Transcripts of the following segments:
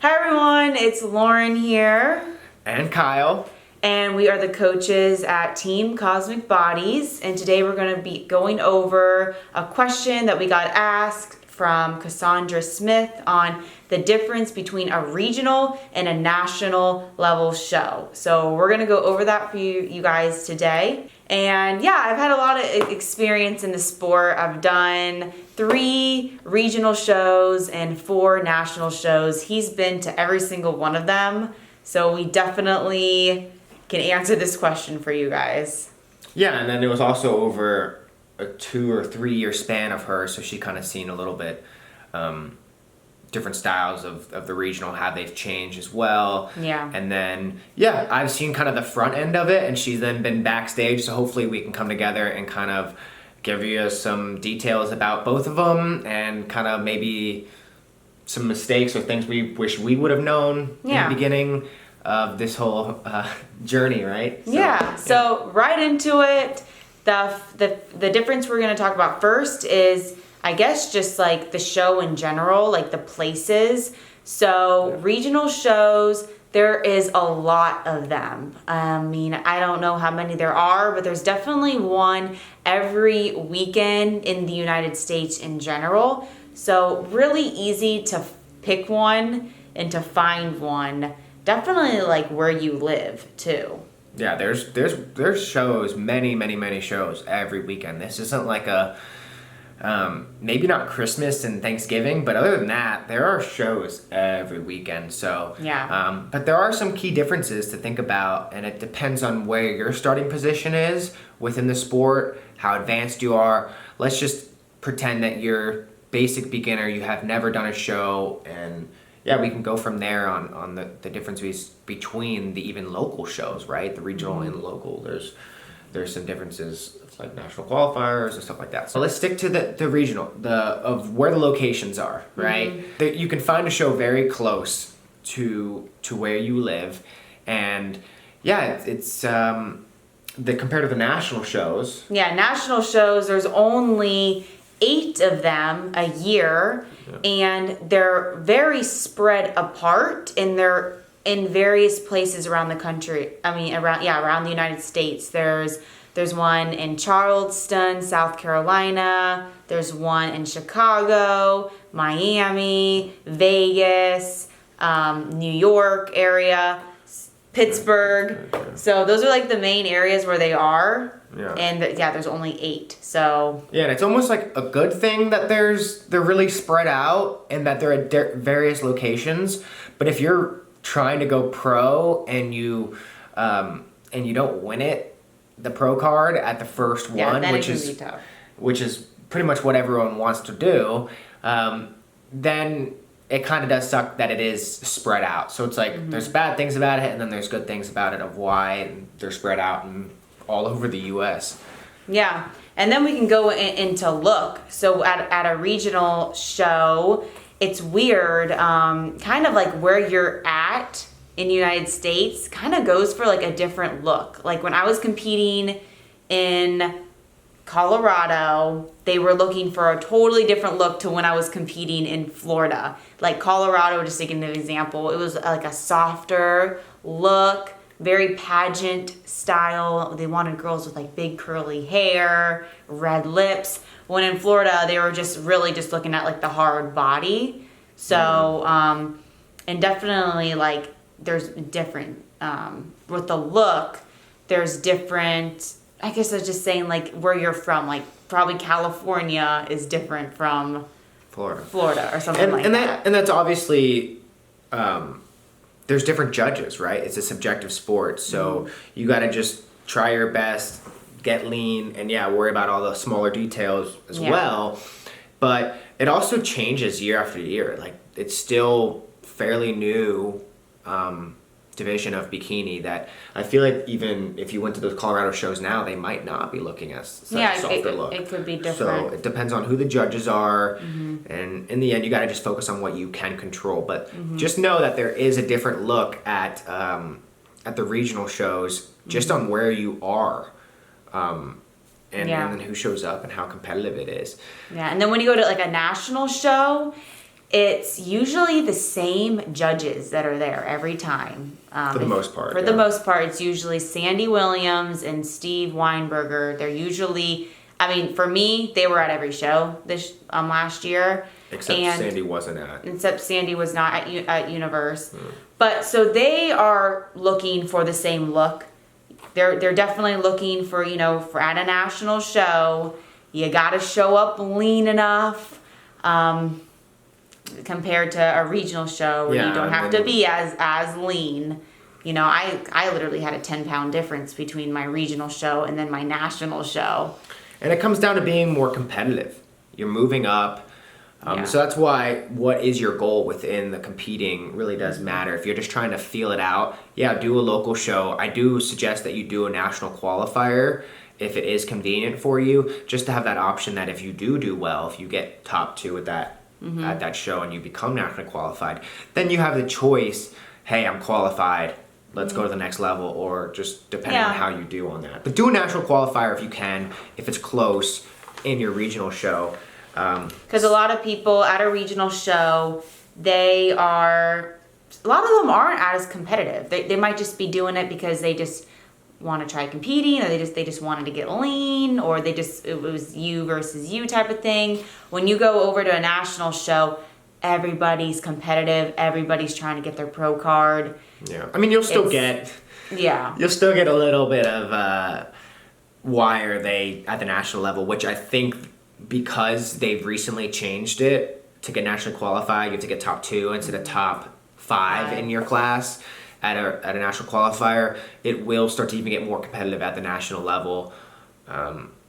Hi everyone, it's Lauren here. And Kyle. And we are the coaches at Team Cosmic Bodies. And today we're going to be going over a question that we got asked from Cassandra Smith on the difference between a regional and a national level show. So we're going to go over that for you guys today. And yeah, I've had a lot of experience in the sport. I've done 3 regional shows and 4 national shows. He's been to every single one of them. So we definitely can answer this question for you guys. Yeah, and then it was also over a 2 or 3 year span of her, so she kind of seen a little bit different styles of the regional, how they've changed as well. Yeah. And then, yeah, I've seen kind of the front end of it, and she's then been backstage, so hopefully we can come together and kind of give you some details about both of them and kind of maybe some mistakes or things we wish we would have known in the beginning of this whole journey, right? So right into it. The difference we're going to talk about first is, I guess, just like the show in general, like the places. So regional shows, there is a lot of them. I mean, I don't know how many there are, but there's definitely one every weekend in the United States in general. So really easy to pick one and to find one. Definitely like where you live too. Yeah, there's shows, many shows every weekend. This isn't like a maybe not Christmas and Thanksgiving, but other than that, there are shows every weekend. So yeah. But there are some key differences to think about, and it depends on where your starting position is within the sport, how advanced you are. Let's just pretend that you're basic beginner, you have never done a show, and yeah, we can go from there on the differences between the even local shows, right? The regional and local. There's some differences, like national qualifiers and stuff like that. So let's stick to the regional, of where the locations are, right? You can find a show very close to where you live, and yeah, it's compared to the national shows. Yeah, national shows, there's only 8 of them a year, and they're very spread apart, and they're in various places around the country. I mean, around the United States. There's one in Charleston, South Carolina. There's one in Chicago, Miami, Vegas, New York area, Pittsburgh. So those are like the main areas where they are. Yeah. And there's only 8. So yeah, and it's almost like a good thing that they're really spread out and that they're at various locations. But if you're trying to go pro and you don't win it, the pro card at the first one, which is pretty much what everyone wants to do, then it kind of does suck that it is spread out. So it's like there's bad things about it, and then there's good things about it of why they're spread out and all over the U.S. Yeah, and then we can go into look. So at a regional show, it's weird, kind of like where you're at in the United States kind of goes for like a different look. Like when I was competing in Colorado, they were looking for a totally different look to when I was competing in Florida. Like Colorado, just taking an example, it was like a softer look, very pageant style. They wanted girls with like big curly hair, red lips. When in Florida, they were just really just looking at like the hard body. So, and definitely like there's different, with the look, there's different, I guess I was just saying like where you're from, like probably California is different from Florida or something like that. And that's obviously, there's different judges, right? It's a subjective sport, so you got to just try your best, get lean, and worry about all the smaller details as well. But it also changes year after year. Like it's still fairly new division of bikini that I feel like even if you went to those Colorado shows now, they might not be looking at such a softer look. It could be different. So it depends on who the judges are, and in the end, you got to just focus on what you can control. But just know that there is a different look at the regional shows, just on where you are, and then who shows up and how competitive it is. Yeah, and then when you go to like a national show, It's usually the same judges that are there every time. For the most part. For the most part, it's usually Sandy Williams and Steve Weinberger. They're usually, I mean, for me, they were at every show this last year. Except Sandy wasn't at. Except Sandy was not at Universe. But so they are looking for the same look. They're definitely looking for, for at a national show, you got to show up lean enough. Compared to a regional show where you don't have to be as lean. I literally had a 10-pound difference between my regional show and then my national show. And it comes down to being more competitive. You're moving up. So that's why what is your goal within the competing really does matter. If you're just trying to feel it out, do a local show. I do suggest that you do a national qualifier if it is convenient for you, just to have that option that if you do well, if you get top 2 at that at that show and you become nationally qualified, then you have the choice, hey, I'm qualified, let's go to the next level, or just depending on how you do on that. But do a national qualifier if you can, if it's close in your regional show. Because a lot of people at a regional show, a lot of them aren't as competitive. They might just be doing it because they just want to try competing, or they just wanted to get lean, or it was you versus you type of thing. When you go over to a national show, everybody's competitive, everybody's trying to get their pro card. I mean, you'll still get a little bit of why are they at the national level, which I think because they've recently changed it to get nationally qualified, you have to get top 2 instead of top 5 in your class. At a national qualifier, it will start to even get more competitive at the national level.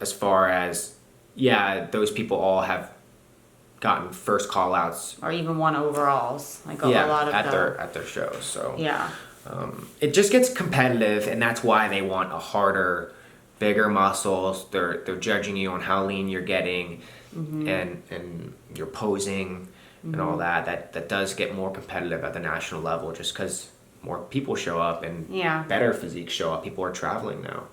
As far as, those people all have gotten first call outs. Or even won overalls. Like a lot of at their shows. So it just gets competitive, and that's why they want a harder, bigger muscles. They're judging you on how lean you're getting and your posing and all that. That does get more competitive at the national level just because more people show up and better physiques show up. People are traveling now.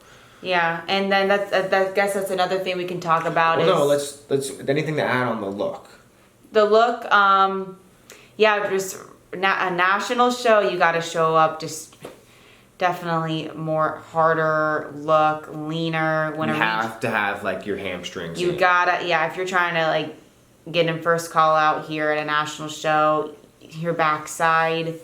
Yeah, and then I guess that's another thing we can talk about. Let's anything to add on the look. The look, just a national show. You got to show up just definitely more harder look, leaner. You have to have like your hamstrings. You gotta, if you're trying to like get in first call out here at a national show, your backside.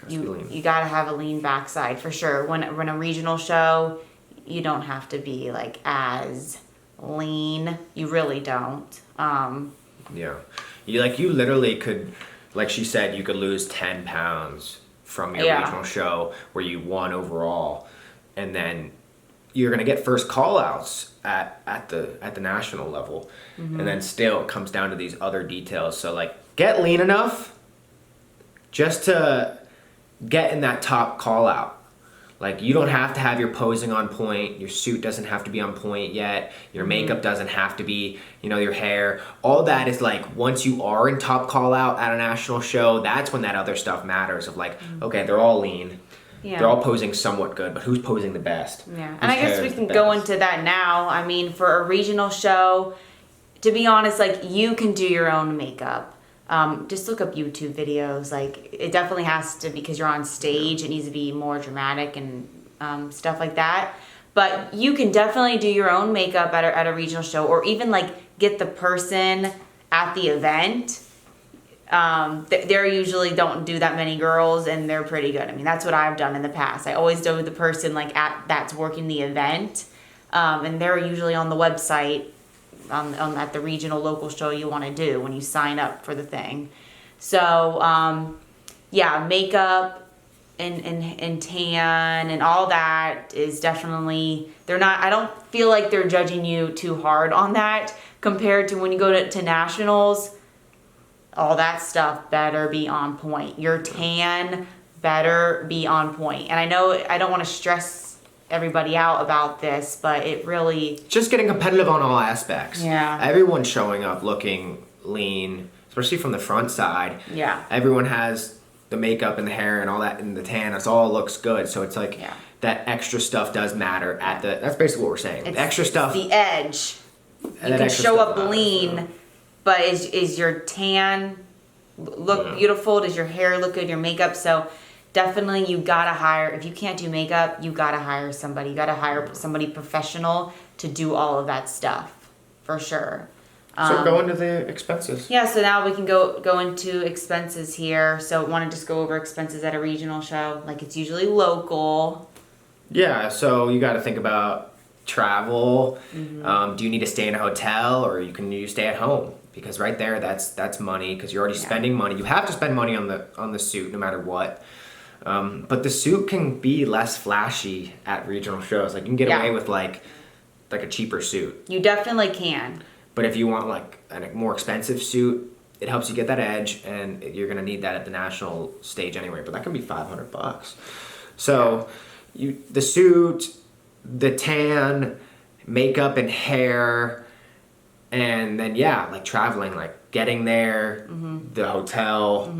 You gotta have a lean backside for sure. When a regional show, you don't have to be like as lean. You really don't. You literally could, like she said, you could lose 10 pounds from your regional show where you won overall, and then you're gonna get first call outs at the national level, and then still it comes down to these other details. So like get lean enough just to get in that top call out. Like you don't have to have your posing on point, your suit doesn't have to be on point yet, your makeup doesn't have to be, your hair. All that is like once you are in top call out at a national show, that's when that other stuff matters of like, okay, they're all lean. Yeah. They're all posing somewhat good, but who's posing the best? Yeah. And I guess we can go into that now. I mean, for a regional show, to be honest, like you can do your own makeup. Just look up YouTube videos. Like it definitely has to, because you're on stage, it needs to be more dramatic and stuff like that. But you can definitely do your own makeup at a regional show, or even like get the person at the event. They're usually don't do that many girls, and they're pretty good. I mean, that's what I've done in the past. I always do the person like that's working the event, and they're usually on the website. At the regional local show you want to do when you sign up for the thing. So makeup and tan and all that is definitely, I don't feel like they're judging you too hard on that compared to when you go to nationals. All that stuff better be on point. Your tan better be on point. And I know I don't want to stress everybody out about this, but it really just getting competitive on all aspects. Yeah, everyone's showing up looking lean, especially from the front side. Yeah, everyone has the makeup and the hair and all that and the tan. It all looks good. So it's like that extra stuff does matter at the. That's basically what we're saying. The extra stuff, the edge. You can show up lean, but is your tan look beautiful? Does your hair look good? Your makeup? So definitely you gotta hire, if you can't do makeup, you gotta hire somebody. You gotta hire somebody professional to do all of that stuff, for sure. So go into the expenses. Yeah, so now we can go into expenses here. So want to just go over expenses at a regional show? Like it's usually local. Yeah, so you got to think about travel. Do you need to stay in a hotel, or you stay at home? Because right there, that's money, because you're already spending money. You have to spend money on the suit no matter what. But the suit can be less flashy at regional shows. Like you can get away with like a cheaper suit. You definitely can. But if you want like a more expensive suit, it helps you get that edge, and you're gonna need that at the national stage anyway. But that can be $500. So the suit, the tan, makeup and hair, and then like traveling, like getting there, the hotel,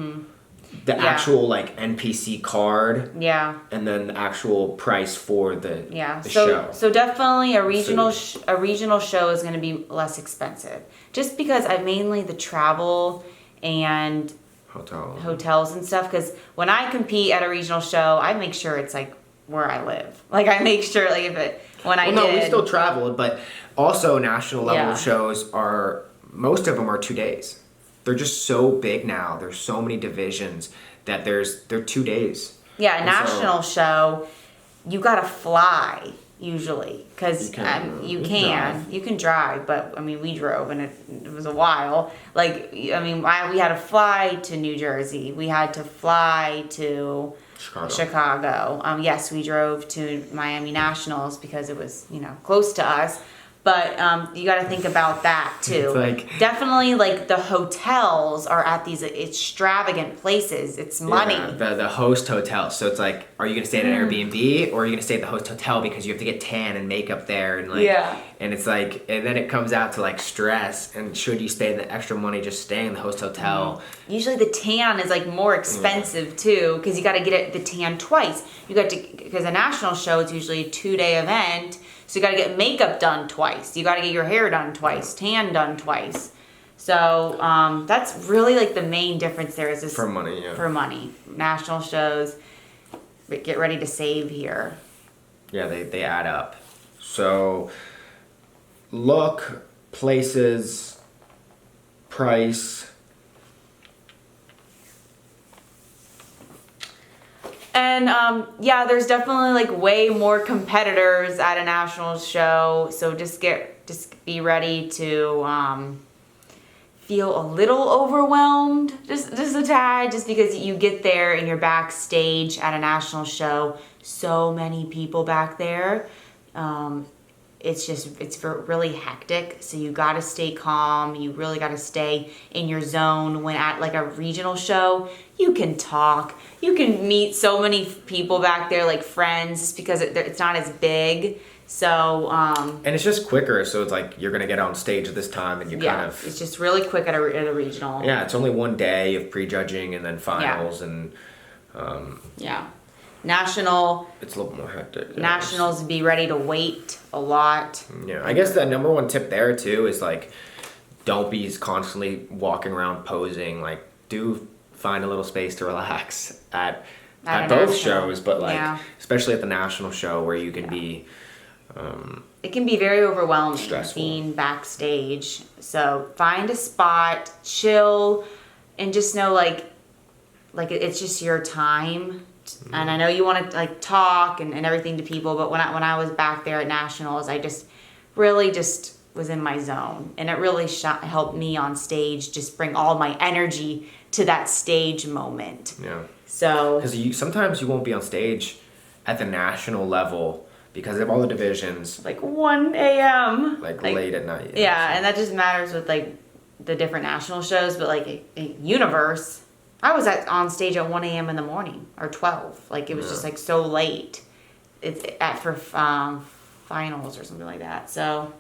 the actual like NPC card, and then the actual price for the show. So definitely a regional show is going to be less expensive, just because I mainly the travel and hotels and stuff. Because when I compete at a regional show, I make sure it's like where I live. Like I make sure like we still traveled, but also national level shows most of them are 2 days. They're just so big now. There's so many divisions that they're 2 days. Yeah, a national show, you gotta fly usually, because you can drive, but I mean we drove and it was a while. Like I mean we had to fly to New Jersey. We had to fly to Chicago. Yes, we drove to Miami Nationals because it was close to us. But you got to think about that too. Definitely, like the hotels are at these extravagant places. It's money. Yeah, the host hotel. So it's like, are you gonna stay at an Airbnb, or are you gonna stay at the host hotel because you have to get tan and makeup there, and and it's like, and then it comes out to like stress. And should you spend the extra money just staying in the host hotel? Usually the tan is like more expensive too, because you got to get the tan twice. Because a national show, it's usually a 2-day event. So you got to get makeup done twice. You got to get your hair done twice, tan done twice. So that's really like the main difference there is this for money. For money, national shows. But get ready to save here. Yeah, they add up. So look, places, price. And there's definitely like way more competitors at a national show. So just be ready to feel a little overwhelmed, just a tad, just because you get there and you're backstage at a national show. So many people back there. It's really hectic. So you got to stay calm. You really got to stay in your zone. When at like a regional show, you can talk. You can meet so many people back there, like friends, just because it's not as big. So and it's just quicker. So it's like you're gonna get on stage at this time, and it's just really quick at a regional. Yeah, it's only 1 day of prejudging and then finals and. National. It's a little more hectic. Nationals, be ready to wait a lot. Yeah, I guess the number one tip there too is like, don't be constantly walking around posing. Like, do find a little space to relax at both shows, but like especially at the national show where you can be. It can be very overwhelming being backstage. So find a spot, chill, and just know like it's just your time. And I know you want to like talk and everything to people, but when I was back there at nationals, I just really just was in my zone, and it really helped me on stage just bring all my energy to that stage moment. Yeah. So because sometimes you won't be on stage at the national level because of all the divisions. Like 1 a.m. Like late at night. Yeah, and that just matters with like the different national shows, but like a Universe. I was on stage at 1 a.m. in the morning, or 12. Like, it was just, like, so late. It's for finals or something like that. So,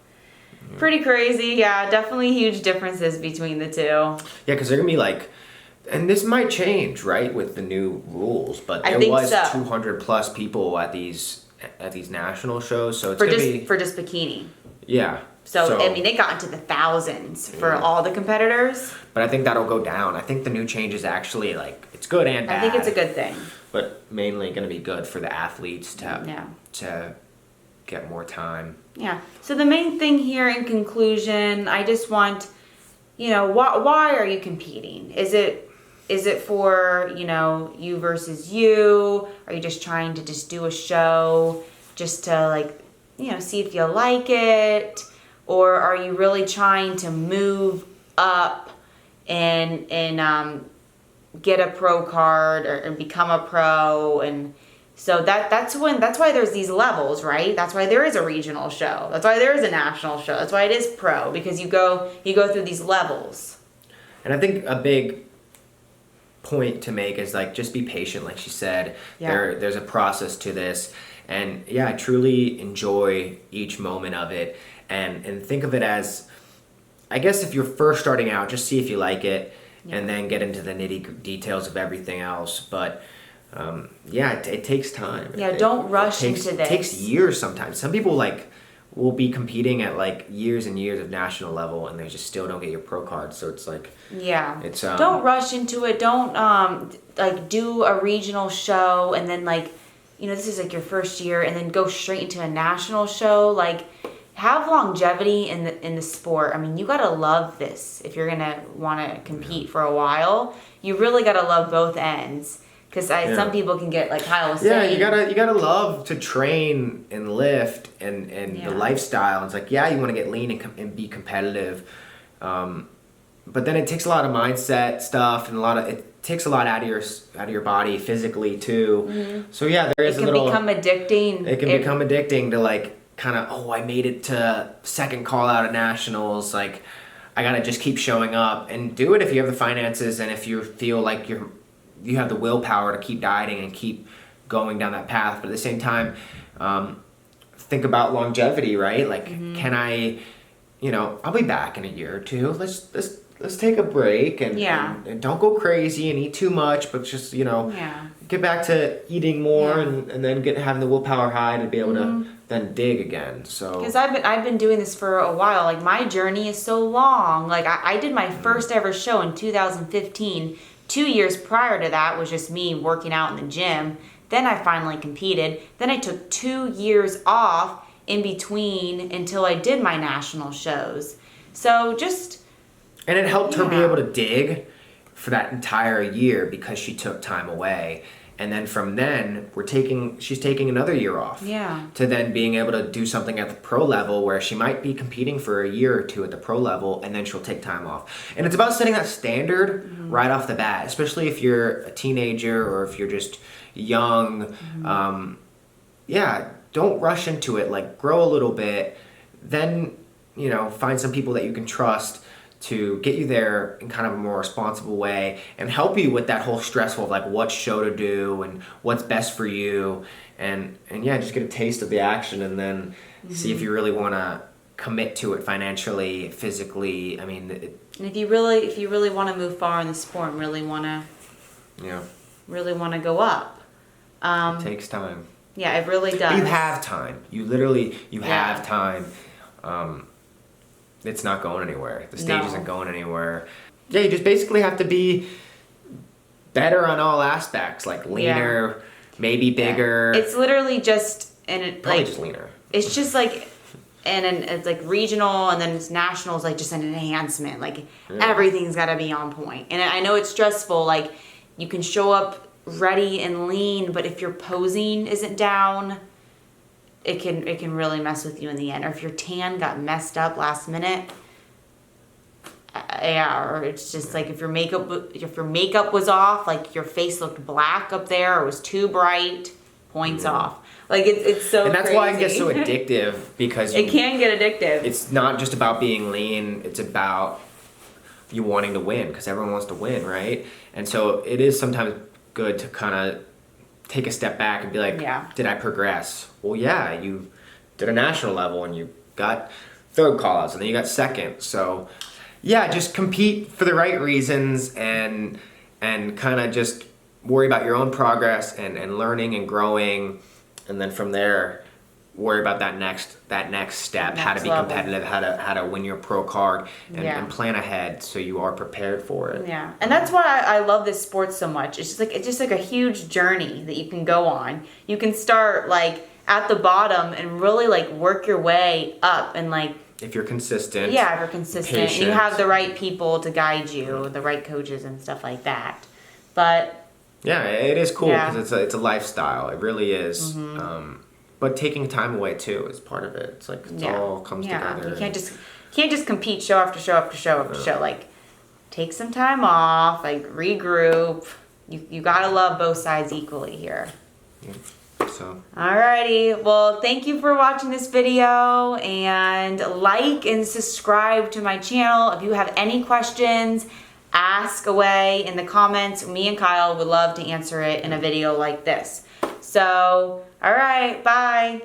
pretty crazy. Yeah, definitely huge differences between the two. Yeah, because they're going to be, like... And this might change, right, with the new rules. But there was 200-plus people at these national shows. So, it's going to be... For just bikini. Yeah. So, I mean, they got into the thousands for all the competitors. but I think that'll go down. I think the new change is actually like it's good and bad. I think it's a good thing. But mainly going to be good for the athletes Yeah. to get more time. Yeah. So the main thing here in conclusion, I just want, why are you competing? Is it for, you versus you? Are you just trying to just do a show just to like, see if you like it? Or are you really trying to move up and get a pro card and become a pro? And so that's why there's these levels, right? That's why there is a regional show. That's why there is a national show. That's why it is pro, because you go through these levels. And I think a big point to make is like just be patient, like she said. Yeah. There's a process to this, and I truly enjoy each moment of it, and think of it as, I guess if you're first starting out, just see if you like it, and then get into the nitty details of everything else. But it takes time. Don't rush into this. It takes years sometimes. Some people will be competing at like years and years of national level, and they just still don't get your pro card. So it's like, it's don't rush into it. Don't do a regional show and then this is like your first year and then go straight into a national show. Like, have longevity in the sport. I mean, you gotta love this if you're gonna want to compete for a while. You really gotta love both ends. Because some people can get, like Kyle was saying. You gotta love to train and lift and the lifestyle. It's like, you want to get lean and be competitive, but then it takes a lot of mindset stuff and it takes a lot out of your body physically too. Mm-hmm. So there is it can become addicting. It can become addicting to like kind of I made it to second call out at nationals. Like, I gotta just keep showing up and do it if you have the finances and if you feel like you have the willpower to keep dieting and keep going down that path. But at the same time, think about longevity, right? Like, can I, I'll be back in a year or two. Let's take a break and don't go crazy and eat too much, but just, get back to eating more and then having the willpower high to be able to then dig again. So because I've been doing this for a while. Like, my journey is so long. Like, I did my first ever show in 2015. 2 years prior to that was just me working out in the gym. Then I finally competed. Then I took 2 years off in between until I did my national shows. So and it helped her be able to dig for that entire year because she took time away. And then from then, she's taking another year off. Yeah. To then being able to do something at the pro level where she might be competing for a year or two at the pro level, and then she'll take time off. And it's about setting that standard right off the bat, especially if you're a teenager or if you're just young. Don't rush into it. Like, grow a little bit, then, find some people that you can trust to get you there in kind of a more responsible way and help you with that whole stressful of like what show to do and what's best for you, and just get a taste of the action and then see if you really want to commit to it financially, physically. I mean, and if you really want to move far in the sport and really want to go up, it takes time. Yeah, it really does. But you have time. You literally have time. It's not going anywhere. The stage isn't going anywhere. Yeah, you just basically have to be better on all aspects, like leaner, maybe bigger. It's literally just probably just leaner. It's just like, and it's like regional, and then it's national is like just an enhancement. Like everything's got to be on point. And I know it's stressful. Like, you can show up ready and lean, but if your posing isn't down, it can really mess with you in the end. Or if your tan got messed up last minute, or it's just like if your makeup was off, like your face looked black up there or was too bright, points off. Like, it's so and that's crazy. why it gets so addictive, because it can get addictive. It's not just about being lean, it's about you wanting to win, because everyone wants to win, right? And so it is sometimes good to kind of take a step back and be like, did I progress? Well, yeah, you did a national level and you got third call-outs and then you got second. So just compete for the right reasons and kind of just worry about your own progress and learning and growing. And then from there, worry about that next step, how to be level. competitive, how to win your pro card, and, Yeah. and plan ahead so you are prepared for it. Yeah, and that's why I love this sport so much. It's just like a huge journey that you can go on. You can start like at the bottom and really like work your way up, and like If you're consistent. yeah, if you're consistent, and you patient. have the right people to guide you, the right coaches and stuff like that. But Yeah, it is cool Yeah. because it's a lifestyle. It really is. But taking time away too is part of it. It's like it all comes together. You can't just compete show after show after show after show. Like, take some time off, like regroup. You gotta love both sides equally here. So Alrighty, well, thank you for watching this video, and like and subscribe to my channel. If you have any questions, ask away in the comments. Me and Kyle would love to answer it in a video like this. So, alright, bye.